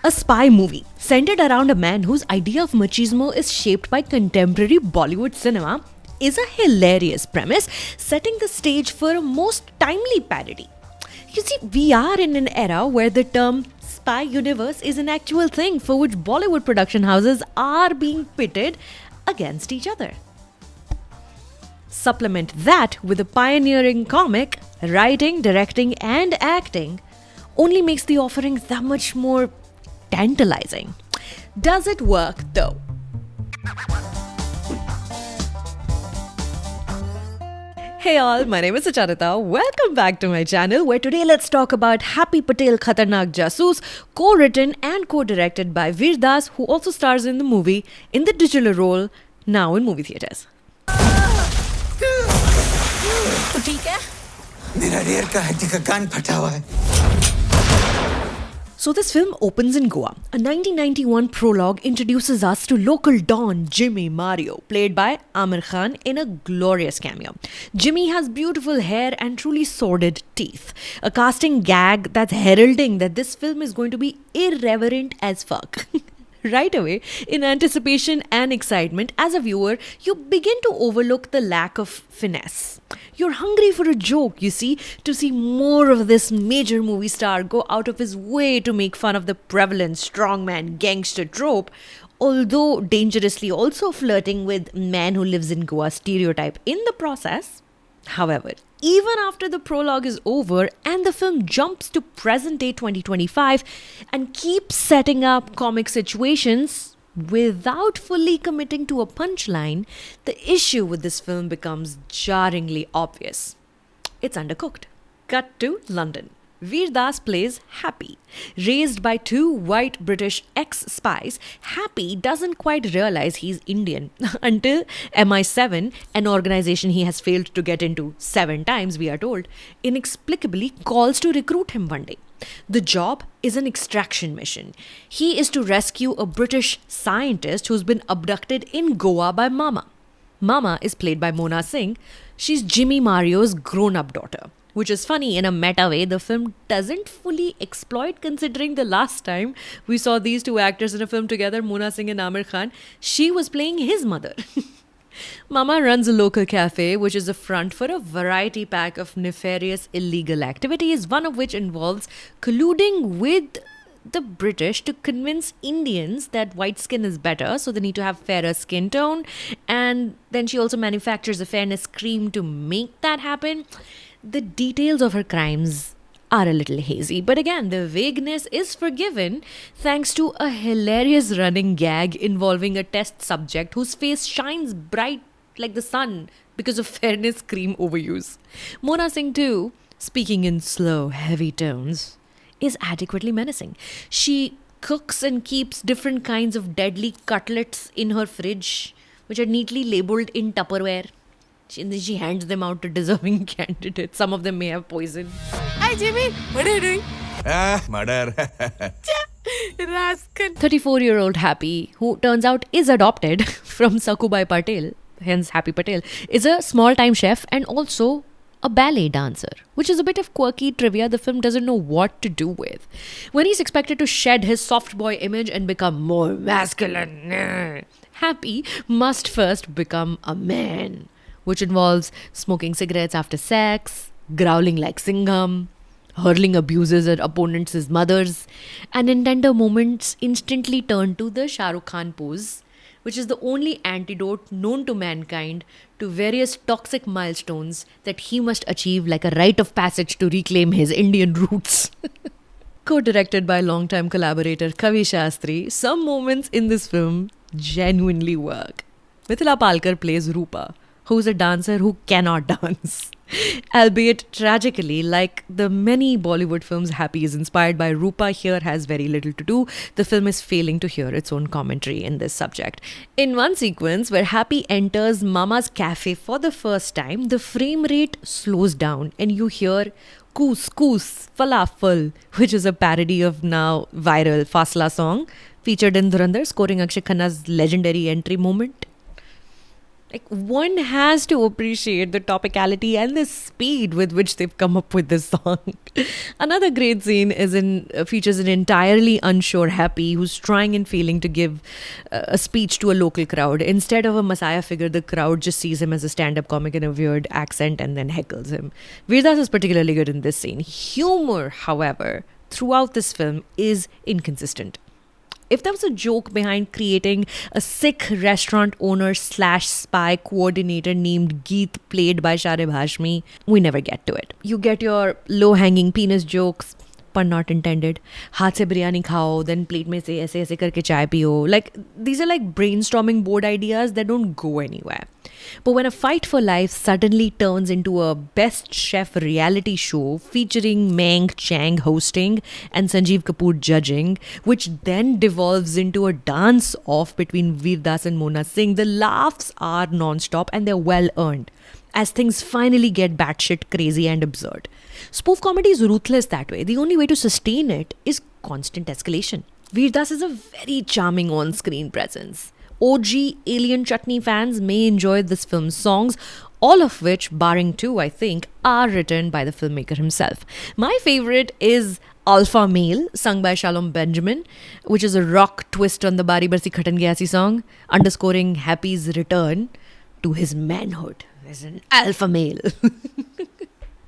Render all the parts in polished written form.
A spy movie centered around a man whose idea of machismo is shaped by contemporary Bollywood cinema is a hilarious premise, setting the stage for a most timely parody. You see, we are in an era where the term spy universe is an actual thing for which Bollywood production houses are being pitted against each other. Supplement that with a pioneering comic, writing, directing, and acting only makes the offering that much more tantalizing. Does it work though? Hey all, my name is Sucharita. Welcome back to my channel where today let's talk about Happy Patel Khatarnak Jasoos, co-written and co-directed by Veer Das, who also stars in the movie in the digital role now in movie theatres. तो ठीक है मेरा rare का हड्डी का कान फटा हुआ है. So this film opens in Goa. A 1991 prologue introduces us to local Don Jimmy Mario, played by Amir Khan in a glorious cameo. Jimmy has beautiful hair and truly sordid teeth. A casting gag that's heralding that this film is going to be irreverent as fuck. Right away, in anticipation and excitement, as a viewer, you begin to overlook the lack of finesse. You're hungry for a joke, you see, to see more of this major movie star go out of his way to make fun of the prevalent strongman gangster trope, although dangerously also flirting with man who lives in Goa stereotype in the process. However, even after the prologue is over and the film jumps to present day 2025 and keeps setting up comic situations without fully committing to a punchline, the issue with this film becomes jarringly obvious. It's undercooked. Cut to London. Veer Das plays Happy. Raised by two white British ex-spies, Happy doesn't quite realize he's Indian until MI7, an organization he has failed to get into 7 times, we are told, inexplicably calls to recruit him one day. The job is an extraction mission. He is to rescue a British scientist who's been abducted in Goa by Mama. Mama is played by Mona Singh. She's Jimmy Mario's grown-up daughter. Which is funny in a meta way, the film doesn't fully exploit considering the last time we saw these two actors in a film together, Mona Singh and Amir Khan, she was playing his mother. Mama runs a local cafe, which is a front for a variety pack of nefarious illegal activities, one of which involves colluding with the British to convince Indians that white skin is better, so they need to have fairer skin tone. And then she also manufactures a fairness cream to make that happen. The details of her crimes are a little hazy, but again, the vagueness is forgiven thanks to a hilarious running gag involving a test subject whose face shines bright like the sun because of fairness cream overuse. Mona Singh too, speaking in slow, heavy tones, is adequately menacing. She cooks and keeps different kinds of deadly cutlets in her fridge, which are neatly labeled in Tupperware. And then she hands them out to deserving candidates. Some of them may have poison. Hi Jimmy, what are you doing? Murder. Rascal. 34-year-old Happy, who turns out is adopted from Sakubai Patel, hence Happy Patel, is a small-time chef and also a ballet dancer, which is a bit of quirky trivia the film doesn't know what to do with. When he's expected to shed his soft boy image and become more masculine, Happy must first become a man, which involves smoking cigarettes after sex, growling like Singham, hurling abuses at opponents' mothers, and in tender moments instantly turn to the Shah Rukh Khan pose, which is the only antidote known to mankind to various toxic milestones that he must achieve like a rite of passage to reclaim his Indian roots. Co-directed by longtime collaborator Kavi Shastri, some moments in this film genuinely work. Mithila Palkar plays Rupa, who's a dancer who cannot dance. Albeit tragically, like the many Bollywood films Happy is inspired by, Rupa here has very little to do. The film is failing to hear its own commentary in this subject. In one sequence where Happy enters Mama's cafe for the first time, the frame rate slows down and you hear Koos Koos Falafel, which is a parody of now viral Fasla song featured in Dhurandhar, scoring Akshay Khanna's legendary entry moment. Like, one has to appreciate the topicality and the speed with which they've come up with this song. Another great scene features an entirely unsure Happy who's trying and failing to give a speech to a local crowd. Instead of a messiah figure, the crowd just sees him as a stand-up comic in a weird accent and then heckles him. Veerdas is particularly good in this scene. Humor, however, throughout this film is inconsistent. If there was a joke behind creating a sick restaurant owner / spy coordinator named Geet played by Sharib Hashmi, we never get to it. You get your low-hanging penis jokes, pun not intended. हाथ से बिरयानी खाओ, then plate में से ऐसे ऐसे करके चाय पियो. Like, these are like brainstorming board ideas that don't go anywhere. But when A Fight for Life suddenly turns into a best chef reality show featuring Meng Chang hosting and Sanjeev Kapoor judging, which then devolves into a dance-off between Veerdas and Mona Singh, the laughs are non-stop and they're well earned as things finally get batshit crazy and absurd. Spoof comedy is ruthless that way. The only way to sustain it is constant escalation. Veerdas is a very charming on-screen presence. OG Alien Chutney fans may enjoy this film's songs, all of which, barring two, I think, are written by the filmmaker himself. My favorite is Alpha Male, sung by Shalom Benjamin, which is a rock twist on the Bari Barsi Khatan Gyasi song, underscoring Happy's return to his manhood as an alpha male.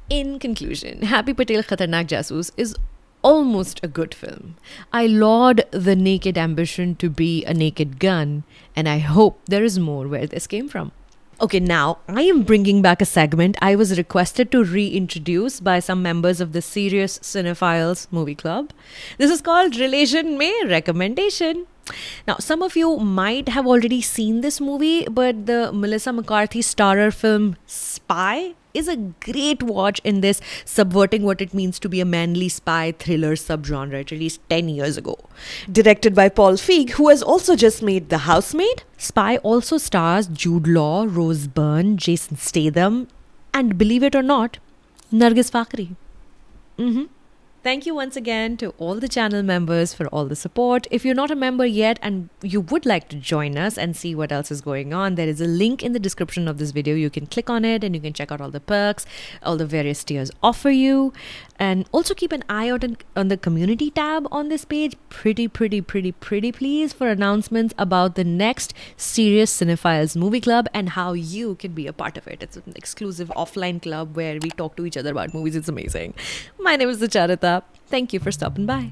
In conclusion, Happy Patel Khatarnak Jasoos is almost a good film. I laud the naked ambition to be a naked gun, and I hope there is more where this came from. Okay, now I am bringing back a segment I was requested to reintroduce by some members of the Serious Cinephiles Movie Club. This is called Relation Mein Recommendation. Now, some of you might have already seen this movie, but the Melissa McCarthy starrer film Spy is a great watch in this subverting what it means to be a manly spy thriller subgenre, at least 10 years ago. Directed by Paul Feig, who has also just made The Housemaid, Spy also stars Jude Law, Rose Byrne, Jason Statham, and believe it or not, Nargis Fakhri. Thank you once again to all the channel members for all the support. If you're not a member yet and you would like to join us and see what else is going on, there is a link in the description of this video. You can click on it and you can check out all the perks, all the various tiers offer you. And also keep an eye out on the community tab on this page. Pretty please for announcements about the next Serious Cinephiles Movie Club and how you can be a part of it. It's an exclusive offline club where we talk to each other about movies. It's amazing. My name is Sucharita. Thank you for stopping by.